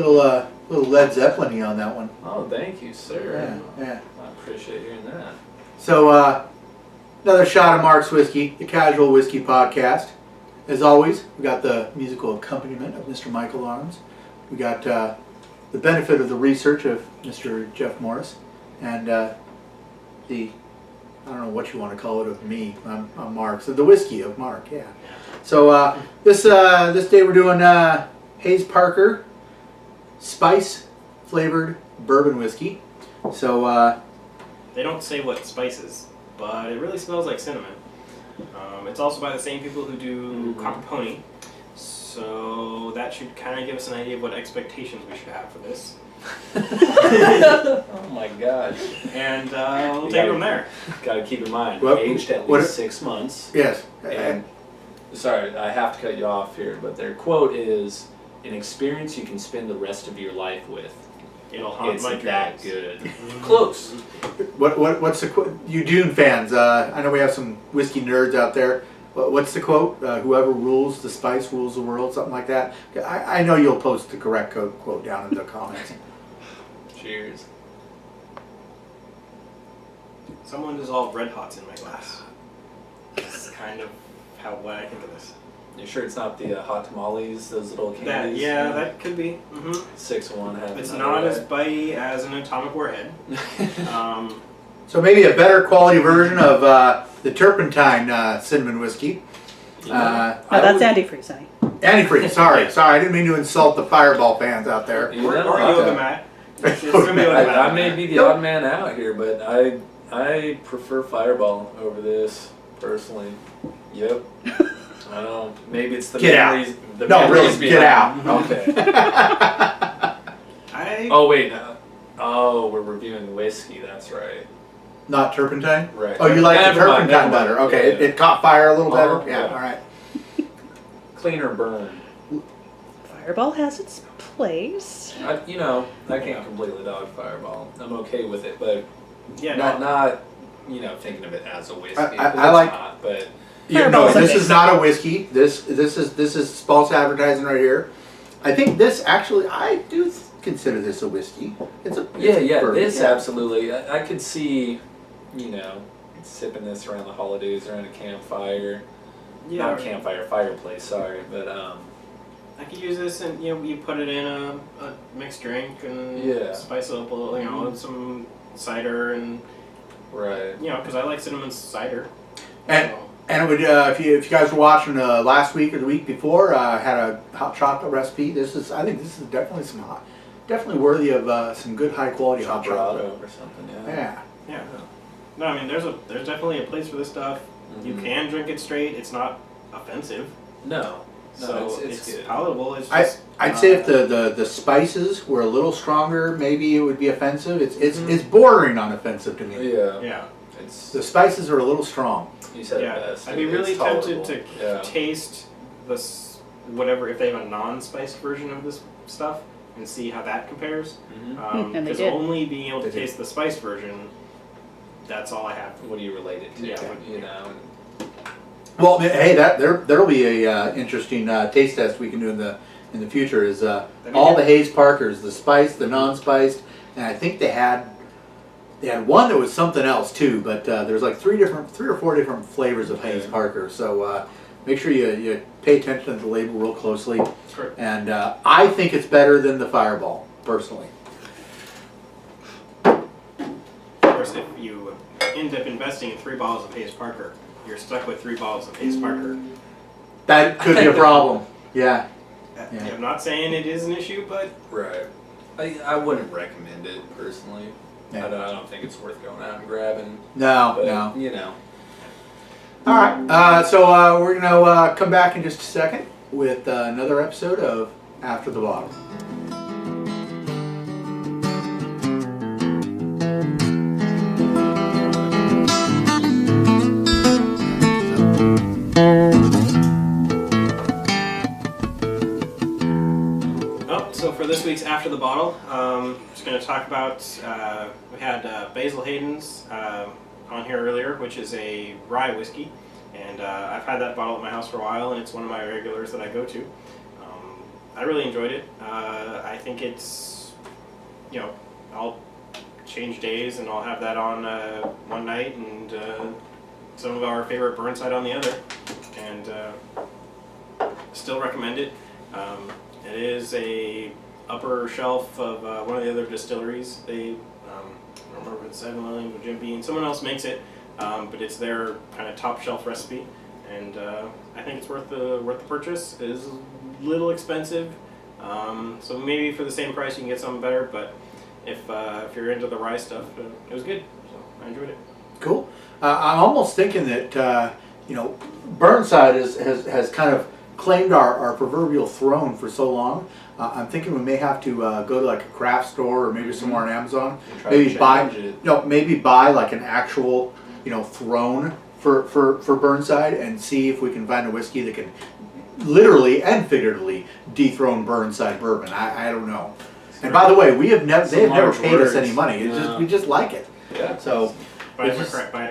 little Led Zeppelin-y on that one. Oh, thank you, sir. Yeah. I appreciate hearing that. So, another shot of Mark's Whiskey, the Casual Whiskey Podcast. As always, we got the musical accompaniment of Mr. Michael Arms. We got the benefit of the research of Mr. Jeff Morris, and I don't know what you want to call it of me. I'm Mark. So the whiskey of Mark, yeah. So this day we're doing Hayes Parker spice flavored bourbon whiskey. So they don't say what spices, but it really smells like cinnamon. It's also by the same people who do Copper Pony, so that should kind of give us an idea of what expectations we should have for this. Oh my gosh. And we'll take it from there. Got to keep in mind, Well, aged at least 6 months. yes, And sorry, I have to cut you off here, but their quote is, "An experience you can spend the rest of your life with." It'll haunt It's my that dreams. good. Close. what's the quote? You Dune fans? I know we have some whiskey nerds out there. What's the quote? Whoever rules the spice rules the world, something like that. I know you'll post the correct quote down in the comments. Cheers. Someone dissolved Red Hots in my glass. That's kind of what I think of this. You sure it's not the hot tamales, those little candies? That could be. 6-1 has It's another not way. as bitey as an atomic warhead. So maybe a better quality version of the turpentine cinnamon whiskey. Yeah. No, that's antifreeze, honey. Antifreeze. Sorry, I didn't mean to insult the Fireball fans out there. You Or know, yoga mat. It's gonna be like I may be the odd man out here, but I prefer Fireball over this personally. Yep. I know. Maybe it's the Get out. memories. The No, memories really, get out. Okay. Oh wait. No. Oh, we're reviewing whiskey. That's right. Not turpentine? Right. Oh, you like the Never mind, turpentine never mind. better. Okay, Yeah. it caught fire a little better? Yeah. All right. Cleaner burn. Fireball has its place. I can't completely dog Fireball. I'm okay with it, but Yeah, not thinking of it as a whiskey. I like- Not, but Yeah, no, Fireball's this okay. is not a whiskey. This is false advertising right here. I think this actually, I do consider this a whiskey. It's a bourbon. This absolutely. I could see, sipping this around the holidays, around a campfire. Yeah. Not campfire, fireplace. Sorry, but I could use this and you put it in a mixed drink and spice it up a little, with some cider and right. Mm-hmm. because I like cinnamon cider. And it would if you guys were watching last week or the week before, I had a hot chocolate recipe. I think this is definitely worthy of some good high quality hot chocolate. or something. Yeah. No, I mean there's definitely a place for this stuff. Mm-hmm. You can drink it straight. It's not offensive. No, So it's good. palatable. It's just, I'd say if the spices were a little stronger, maybe it would be offensive. It's bordering on offensive to me. Yeah. It's The spices are a little strong. you said Yeah. it best. I'd be It's really tempted tolerable. to taste this whatever if they have a non-spiced version of this stuff and see how that compares. Mhm. And they Because did. only being able to They did. taste the spiced version, that's all I have. What do you relate it to? Yeah. Well, hey, there'll be a interesting taste test we can do in the future. Is all the Hayes Parkers, the spiced, the non-spiced, and I think they had one that was something else too. But there's like three or four different flavors of Hayes Parker. So make sure you pay attention to the label real closely. Sure. And I think it's better than the Fireball, personally. Of course, if you end up investing in 3 bottles of Hayes Parker, you're stuck with 3 bottles of Hayes Parker. That could be a problem. Yeah. Yeah. I'm not saying it is an issue, but Right. I wouldn't recommend it personally. Yeah. I don't think it's worth going out and grabbing. No, But, no. All right. So we're gonna come back in just a second with another episode of After the Bottle. So for this week's After the Bottle, I'm just going to talk about, we had Basil Hayden's on here earlier, which is a rye whiskey, and I've had that bottle at my house for a while, and it's one of my regulars that I go to. I really enjoyed it. I think it's, I'll change days and I'll have that on one night and some of our favorite Burnside on the other. And still recommend it. It is a upper shelf of one of the other distilleries. They, I don't remember if it's 7-Eleven or Jim Beam. Someone else makes it, but it's their kind of top shelf recipe. And I think it's worth the purchase. It is a little expensive, so maybe for the same price you can get something better. But if you're into the rye stuff, it was good. So I enjoyed it. Cool. I'm almost thinking that Burnside has kind of claimed our proverbial throne for so long. I'm thinking we may have to go to like a craft store or maybe somewhere on Amazon. Maybe buy like an actual throne for Burnside and see if we can find a whiskey that can literally and figuratively dethrone Burnside bourbon. I don't know. And by the way, they have never paid us any money. We just like it. Yeah. So Buy it a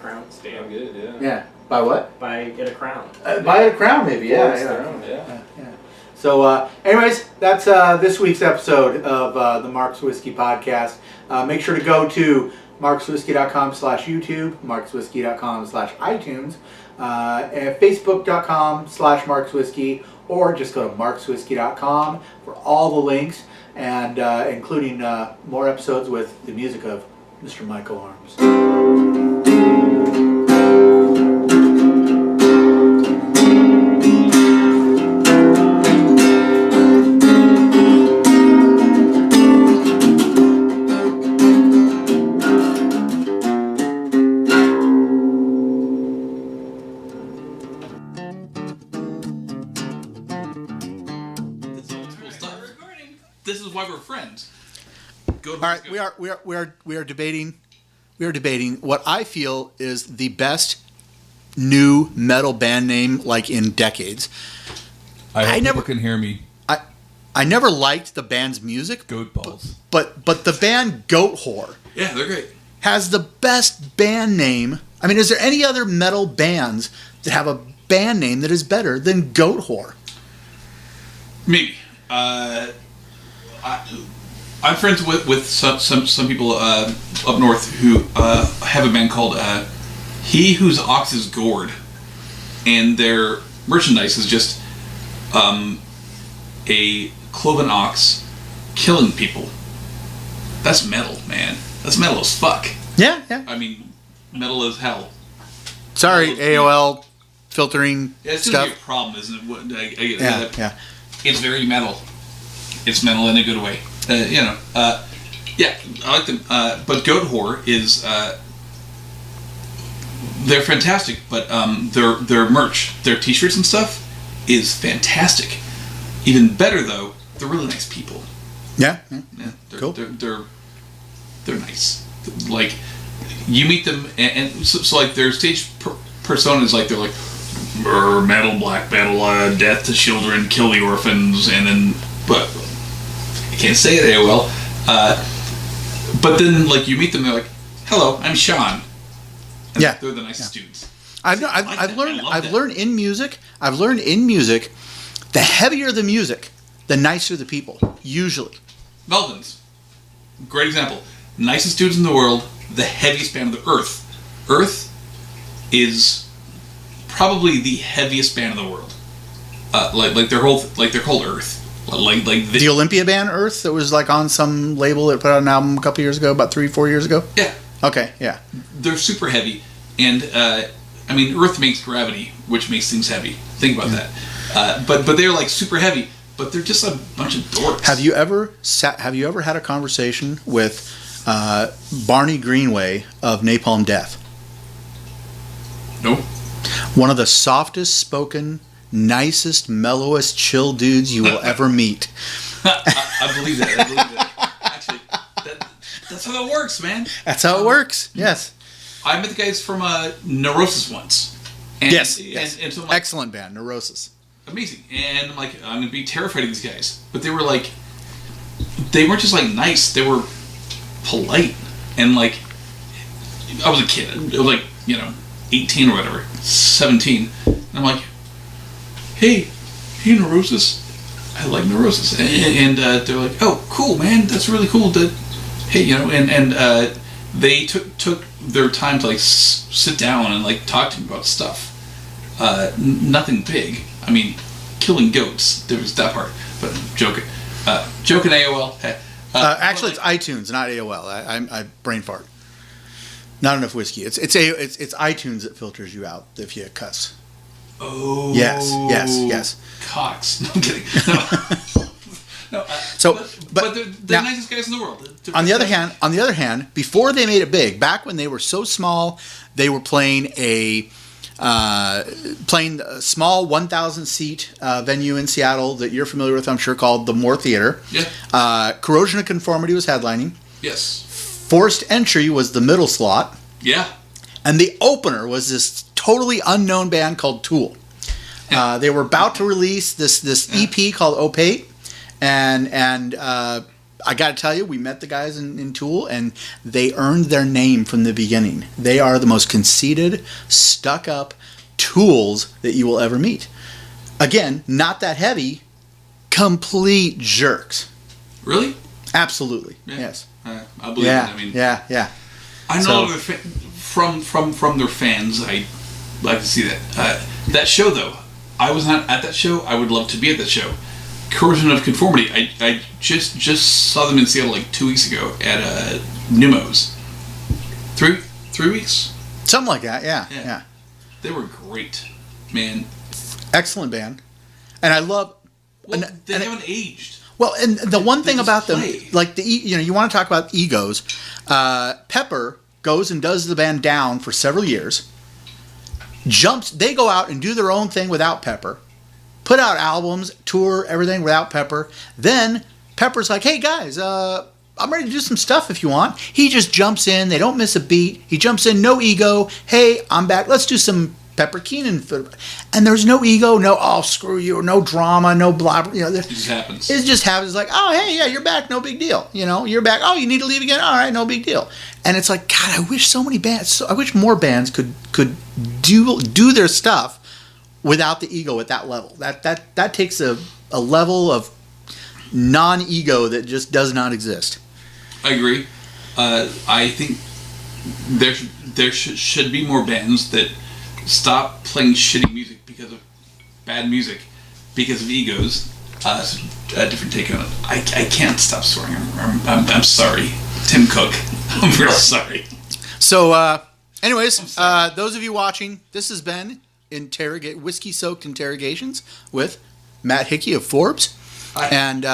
crown. Damn good, yeah. yeah. Buy what? Buy it a crown. Buy a crown, maybe. Yeah. So, anyways, that's this week's episode of the Mark's Whiskey Podcast. Make sure to go to markswhiskey.com/YouTube, markswhiskey.com/iTunes, and facebook.com/markswhiskey, or just go to markswhiskey.com for all the links, and including more episodes with the music of Mr. Michael Arms. This is why we're friends. All right, we are debating what I feel is the best new metal band name like in decades. I hope never people can hear me. I never liked the band's music. Goat balls. But the band Goat Whore Yeah, they're great. has the best band name. I mean, is there any other metal bands that have a band name that is better than Goat Whore? Maybe. I'm friends with some people up north who have a band called He Whose Ox Is Gored, and their merchandise is just a cloven ox killing people. That's metal, man. That's metal as fuck. Yeah. I mean, metal as hell. Sorry, Metal AOL filtering Yeah, it's gonna be stuff. a problem, isn't it? I get that. Yeah. It's very metal. It's metal in a good way. Yeah, I like them. But Goat Whore is, they're fantastic, but their merch, their t-shirts and stuff is fantastic. Even better though, they're really nice people. Yeah. Yeah, Cool. They're nice. Like, you meet them, and so like their stage persona is like, they're like, metal, black metal, death to children, kill the orphans, and then, but I can't say it AOL. But then, like, you meet them, they're like, "Hello, I'm Sean." And Yeah. they're the nicest dudes. I've learned in music. The heavier the music, the nicer the people. Usually. Melvins, great example. Nicest dudes in the world, the heaviest band on the earth. Earth is probably the heaviest band in the world. They're called Earth. The Olympia band Earth that was like on some label that put out an album a couple years ago, about 3-4 years ago. Yeah. Okay. Yeah. They're super heavy, and I mean, Earth makes gravity, which makes things heavy. Think about that. But they're like super heavy, but they're just a bunch of dorks. Have you ever had a conversation with Barney Greenway of Napalm Death? No. One of the softest spoken, nicest, mellowest, chill dudes you will ever meet. I believe that. Actually, that's how that works, man. That's how it works. Yes. I met the guys from Neurosis once. And, Yes. And so I'm like, Excellent band, Neurosis. amazing. And I'm like, I'm going to be terrified of these guys. But they were like, they weren't just like nice. They were polite. And like, I was a kid. I was like, 18 or whatever. 17. And I'm like, hey Neurosis. I like neurosis, and they're like, oh, cool, man, that's really cool. Hey, and they took their time to like sit down and like talk to me about stuff. Nothing big. I mean, killing goats. There was that part, but I'm joking. Joking AOL. Actually, it's iTunes, not AOL. I brain fart. Not enough whiskey. It's iTunes that filters you out if you cuss. Oh. Yes. Cox. No, I'm kidding. No. But they're the nicest guys in the world. On the other hand, before they made it big, back when they were so small, they were playing a small 1,000 seat venue in Seattle that you're familiar with, I'm sure, called the Moore Theater. Yeah. Corrosion of Conformity was headlining. Yes. Forced Entry was the middle slot. Yeah. And the opener was this totally unknown band called Tool. Yeah. They were about to release this EP called Opate, and I got to tell you, we met the guys in Tool, and they earned their name from the beginning. They are the most conceited, stuck-up tools that you will ever meet. Again, not that heavy, complete jerks. Really? Absolutely. Yeah. Yes. I believe it. I mean, yeah. I know from their fans. I like to see that. That show, though, I was not at that show. I would love to be at that show. Corrosion of Conformity. I just saw them in Seattle like 2 weeks ago at Nemo's. 3 weeks. Something like that. Yeah. They were great, man. Excellent band, and I love. Well, they haven't aged. Well, and the one thing about them, play. like you want to talk about egos. Pepper goes and does the band down for several years. They go out and do their own thing without Pepper. Put out albums, tour, everything without Pepper. Then Pepper's like, hey guys, I'm ready to do some stuff if you want. He just jumps in. They don't miss a beat. He jumps in, no ego. Hey, I'm back. Let's do some Pepper Keenan. And there's no ego, no, oh, screw you, no drama, no blah, blah. It just happens. It just happens. It's like, oh, hey, yeah, you're back, no big deal. You're back. Oh, you need to leave again? All right, no big deal. And it's like, God, I wish so many bands, I wish more bands could do their stuff without the ego at that level. That takes a level of non-ego that just does not exist. I agree. I think there should be more bands that stop playing shitty music because of bad music, because of egos. That's a different take on it. I can't stop swearing. I'm sorry, Tim Cook. I'm real sorry. So, anyways, those of you watching, this has been whiskey-soaked interrogations with Matt Hickey of Forbes. Hi. And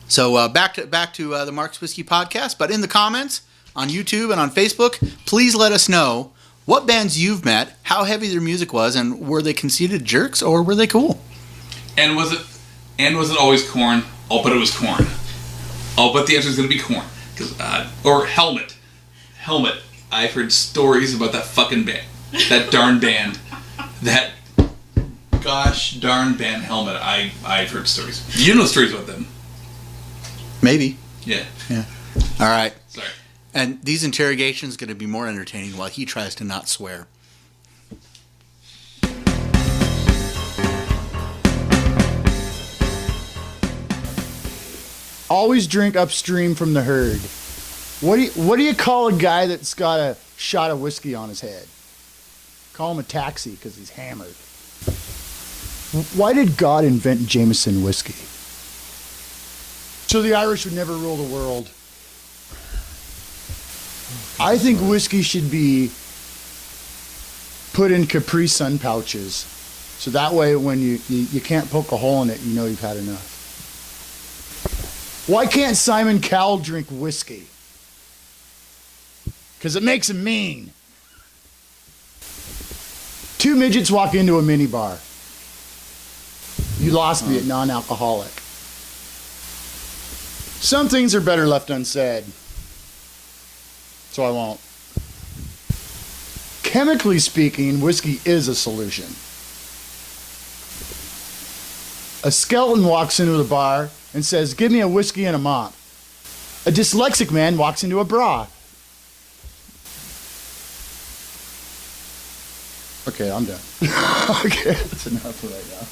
so back to the Mark's Whiskey Podcast. But in the comments on YouTube and on Facebook, please let us know what bands you've met, how heavy their music was, and were they conceited jerks or were they cool? And was it always Korn? I'll bet it was Korn. I'll bet the answer is going to be Korn. Or Helmet. Helmet. I've heard stories about that fucking band. That darn band. That gosh darn band Helmet. I've heard stories. You know stories about them. Maybe. Yeah. All right. Sorry. And these interrogations going to be more entertaining while he tries to not swear. Always drink upstream from the herd. What do you call a guy that's got a shot of whiskey on his head? Call him a taxi because he's hammered. Why did God invent Jameson whiskey? So the Irish would never rule the world. I think whiskey should be put in Capri Sun pouches. So that way when you can't poke a hole in it, you know you've had enough. Why can't Simon Cowell drink whiskey? Because it makes him mean. Two midgets walk into a minibar. You lost me at non-alcoholic. Some things are better left unsaid. So I won't. Chemically speaking, whiskey is a solution. A skeleton walks into the bar and says, "Give me a whiskey and a mop." A dyslexic man walks into a bra. Okay, I'm done. Okay, that's enough for right now.